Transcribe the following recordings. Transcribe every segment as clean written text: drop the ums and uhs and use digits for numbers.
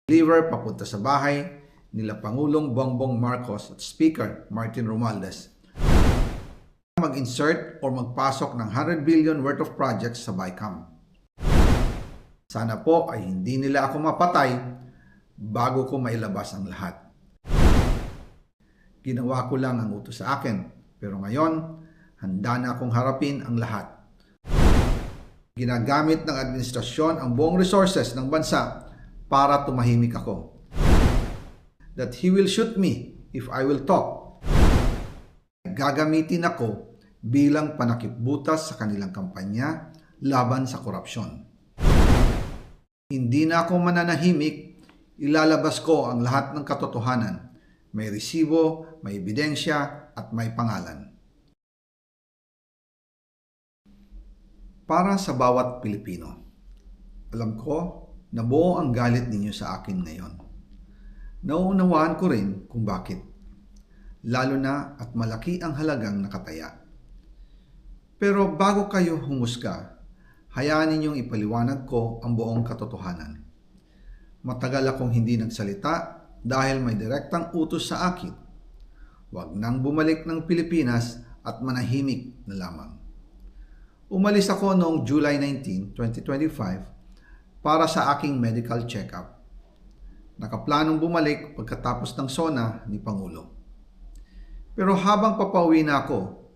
deliver papunta sa bahay nila Pangulong Bongbong Marcos at Speaker Martin Romualdez mag-insert o magpasok ng 100 billion worth of projects sa BICAM. Sana po ay hindi nila ako mapatay bago ko mailabas ang lahat. Ginawa ko lang ang utos sa akin, pero ngayon, handa na akong harapin ang lahat. Ginagamit ng administrasyon ang buong resources ng bansa para tumahimik ako. That he will shoot me if I will talk. Gagamitin ako bilang panakipbutas sa kanilang kampanya laban sa korupsyon. Hindi na ako mananahimik, ilalabas ko ang lahat ng katotohanan. May resibo, may ebidensya, at may pangalan. Para sa bawat Pilipino, alam ko na buo ang galit ninyo sa akin ngayon. Nauunawaan ko rin kung bakit, lalo na at malaki ang halagang nakataya. Pero bago kayo humusga, hayaan ninyong ipaliwanag ko ang buong katotohanan. Matagal akong hindi nagsalita dahil may direktang utos sa akin. Huwag nang bumalik ng Pilipinas at manahimik na lamang. Umalis ako noong July 19, 2025 para sa aking medical check-up. Nakaplanong bumalik pagkatapos ng SONA ni Pangulo. Pero habang papauwi na ako,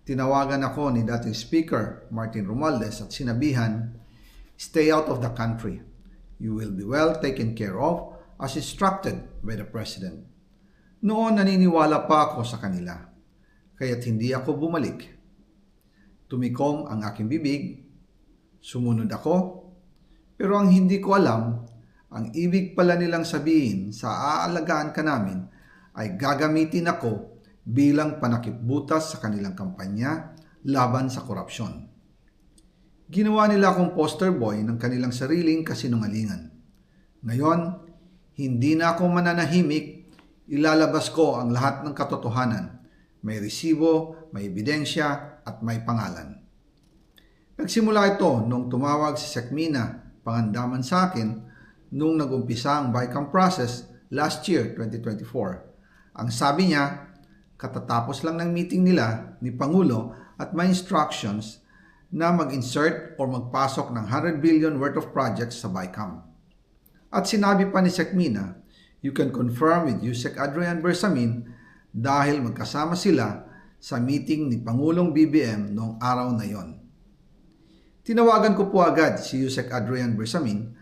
tinawagan ako ni dating Speaker Martin Romualdez at sinabihan, "Stay out of the country. You will be well taken care of as instructed by the President." Noon naniniwala pa ako sa kanila, kaya't hindi ako bumalik. Tumikom ang aking bibig, sumunod ako, pero ang hindi ko alam, ang ibig pala nilang sabihin sa aalagaan ka namin ay gagamitin ako bilang panakipbutas sa kanilang kampanya laban sa korupsyon. Ginawa nila akong poster boy ng kanilang sariling kasinungalingan. Ngayon, hindi na ako mananahimik, ilalabas ko ang lahat ng katotohanan. May resibo, may ebidensya, at may pangalan. Nagsimula ito nung tumawag si Sekmina Pangandaman sa akin nung nag-umpisa ang BICAM process last year, 2024. Ang sabi niya, katatapos lang ng meeting nila ni Pangulo at may instructions na mag-insert o magpasok ng 100 billion worth of projects sa BICAM. At sinabi pa ni Sekmina, you can confirm with Yusek Adrian Bersamin dahil magkasama sila sa meeting ni Pangulong BBM noong araw na yon. Tinawagan ko po agad si Yusek Adrian Bersamin